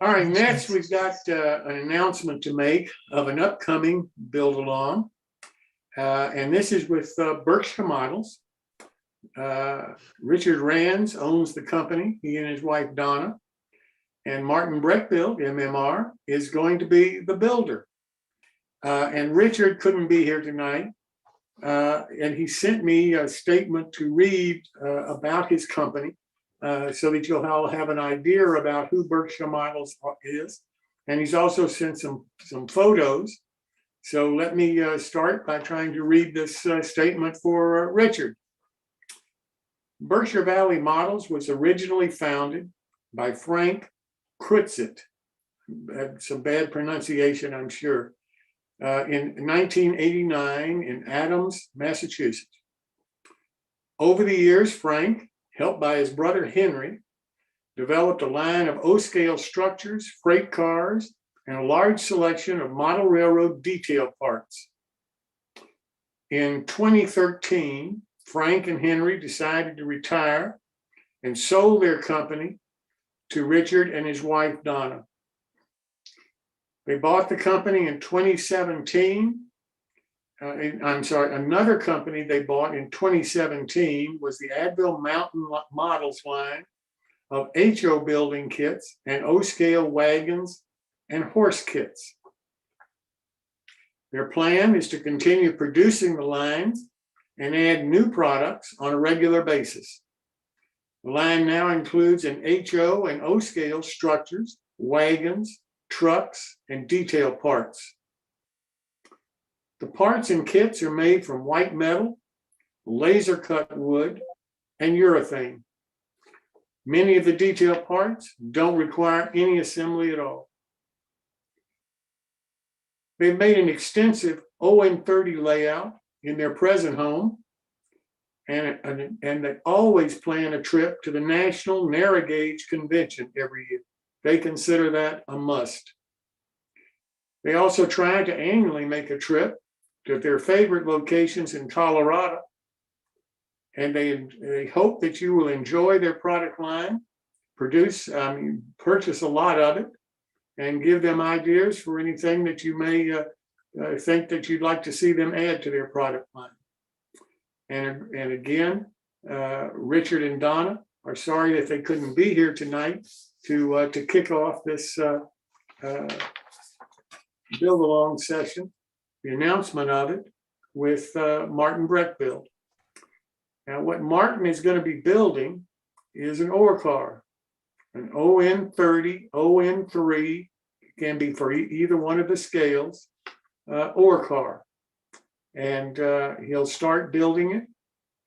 All right, next we've got an announcement to make of an upcoming build along. And this is with Berkshire Models. Richard Rands owns the company, he and his wife Donna. And Martin Breckbild, MMR, is going to be the builder. And Richard couldn't be here tonight. And he sent me a statement to read about his company so that you'll all have an idea about who Berkshire Models is. And he's also sent some photos. So let me start by trying to read this statement for Richard. Berkshire Valley Models was originally founded by Frank Krutzit, some bad pronunciation, I'm sure, in 1989 in Adams, Massachusetts. Over the years, Frank, helped by his brother Henry, developed a line of O-scale structures, freight cars, and a large selection of model railroad detail parts. In 2013, Frank and Henry decided to retire and sold their company to Richard and his wife, Donna. They bought the company in 2017. Another company they bought in 2017 was the Advil Mountain Models line of HO building kits and O-scale wagons and horse kits. Their plan is to continue producing the lines and add new products on a regular basis. The line now includes an HO and O-scale structures, wagons, trucks, and detail parts. The parts and kits are made from white metal, laser cut wood, and urethane. Many of the detail parts don't require any assembly at all. They've made an extensive On30 layout in their present home, and they always plan a trip to the National Narrow Gauge Convention every year. They consider that a must. They also try to annually make a trip to their favorite locations in Colorado, and they hope that you will enjoy their product line, purchase a lot of it, and give them ideas for anything that you may think that you'd like to see them add to their product line. And again, Richard and Donna are sorry that they couldn't be here tonight to kick off this build along session, the announcement of it with Martin Breckbild. Now, what Martin is going to be building is an ore car, an On30, On3, can be for either one of the scales, ore car. And he'll start building it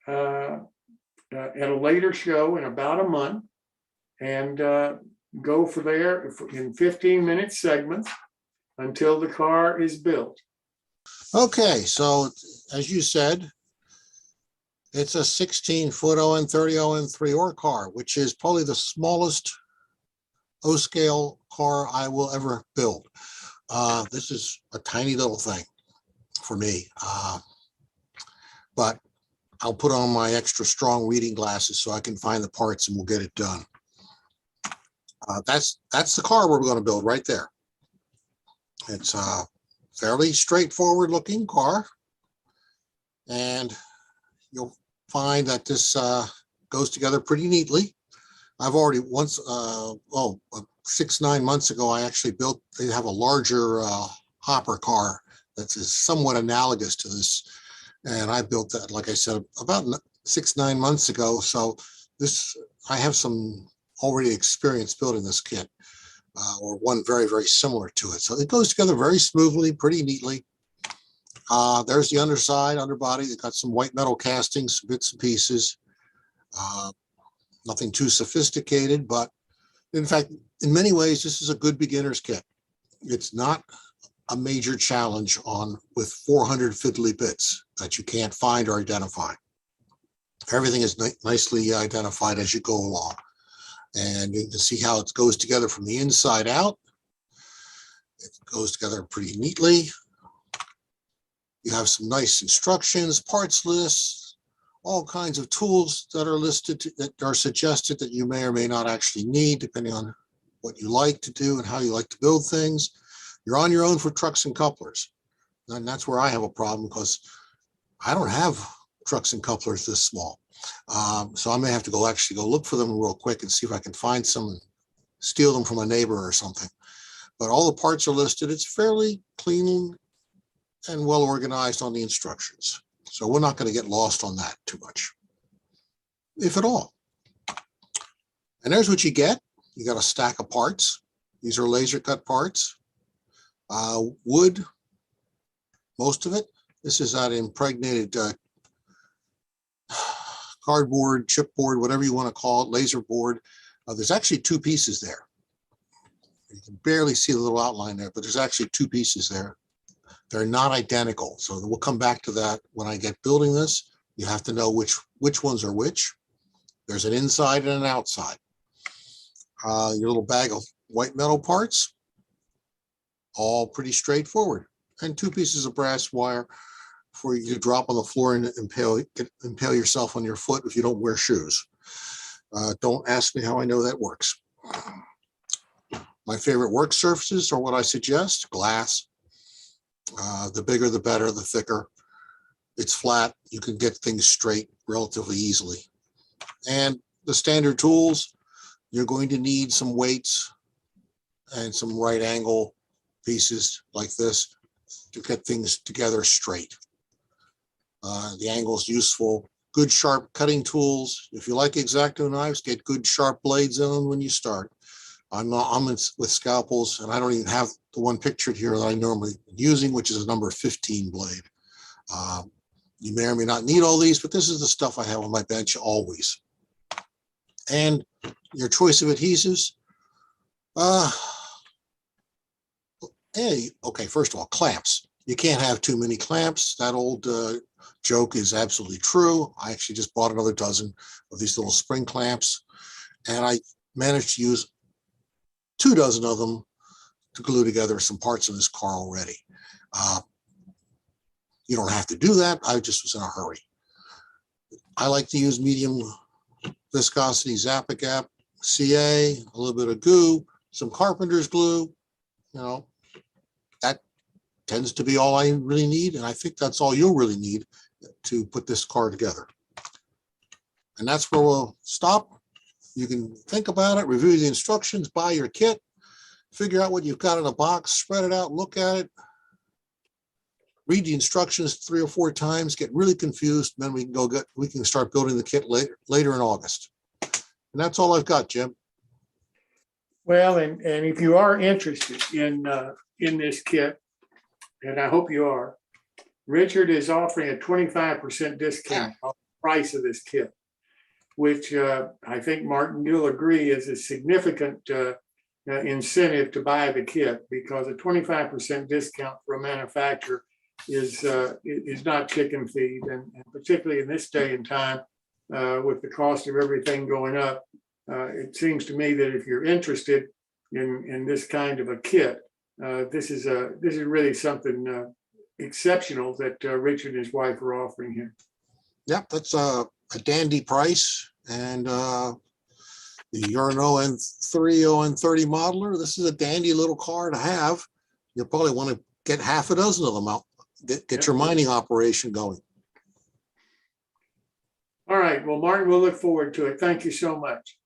at a later show in about a month and go for there in 15-minute segments until the car is built. Okay, so as you said, it's a 16-foot On30 On3 ore car, which is probably the smallest O-scale car I will ever build. This is a tiny little thing for me, but I'll put on my extra strong reading glasses so I can find the parts and we'll get it done. That's the car we're going to build right there. It's a fairly straightforward looking car, and you'll find that this goes together pretty neatly. I've already once, 6-9 months ago, I actually built, they have a larger hopper car that is somewhat analogous to this. And I built that, like I said, about 6-9 months ago. So this, I have some already experience building this kit, or one very, very similar to it. So it goes together very smoothly, pretty neatly. There's the underside, underbody. They've got some white metal castings, bits and pieces. Nothing too sophisticated, but in fact, in many ways, this is a good beginner's kit. It's not a major challenge with 400 fiddly bits that you can't find or identify. Everything is nicely identified as you go along. And you can see how it goes together from the inside out. It goes together pretty neatly. You have some nice instructions, parts lists, all kinds of tools that are listed, that are suggested that you may or may not actually need, depending on what you like to do and how you like to build things. You're on your own for trucks and couplers. And that's where I have a problem, because I don't have trucks and couplers this small. So I may have to actually go look for them real quick and see if I can find some and steal them from a neighbor or something. But all the parts are listed. It's fairly clean and well organized on the instructions. So we're not going to get lost on that too much, if at all. And there's what you get. You got a stack of parts. These are laser cut parts. Wood, most of it. This is that impregnated cardboard, chipboard, whatever you want to call it, laser board. There's actually two pieces there. You can barely see the little outline there, but there's actually two pieces there. They're not identical. So we'll come back to that when I get building this. You have to know which ones are which. There's an inside and an outside. Your little bag of white metal parts, all pretty straightforward. And two pieces of brass wire for you to drop on the floor and impale yourself on your foot if you don't wear shoes. Don't ask me how I know that works. My favorite work surfaces are what I suggest: glass. The bigger, the better, the thicker. It's flat. You can get things straight relatively easily. And the standard tools, you're going to need some weights and some right angle pieces like this to get things together straight. The angle is useful. Good sharp cutting tools. If you like X-Acto knives, get good sharp blades in them when you start. I'm with scalpels, and I don't even have the one pictured here that I normally using, which is a number 15 blade. You may or may not need all these, but this is the stuff I have on my bench always. And your choice of adhesives. Okay, first of all, clamps. You can't have too many clamps. That old joke is absolutely true. I actually just bought another dozen of these little spring clamps, and I managed to use 2 dozen of them to glue together some parts of this car already. You don't have to do that. I just was in a hurry. I like to use medium viscosity Zap-A-Gap CA, a little bit of goo, some carpenter's glue. You know, that tends to be all I really need. And I think that's all you'll really need to put this car together. And that's where we'll stop. You can think about it, review the instructions, buy your kit, figure out what you've got in a box, spread it out, look at it, read the instructions 3 or 4 times, get really confused, then we can start building the kit later in August. And that's all I've got, Jim. Well, and if you are interested in this kit, and I hope you are, Richard is offering a 25% discount on the price of this kit, which I think, Martin, you'll agree is a significant incentive to buy the kit, because a 25% discount for a manufacturer is not chicken feed, and particularly in this day and time, with the cost of everything going up, it seems to me that if you're interested in this kind of a kit, this is really something exceptional that Richard and his wife are offering here. Yep, that's a dandy price. And you're an On3 On30 modeler. This is a dandy little car to have. You'll probably want to get half a dozen of them out. Get your mining operation going. All right. Well, Martin, we'll look forward to it. Thank you so much.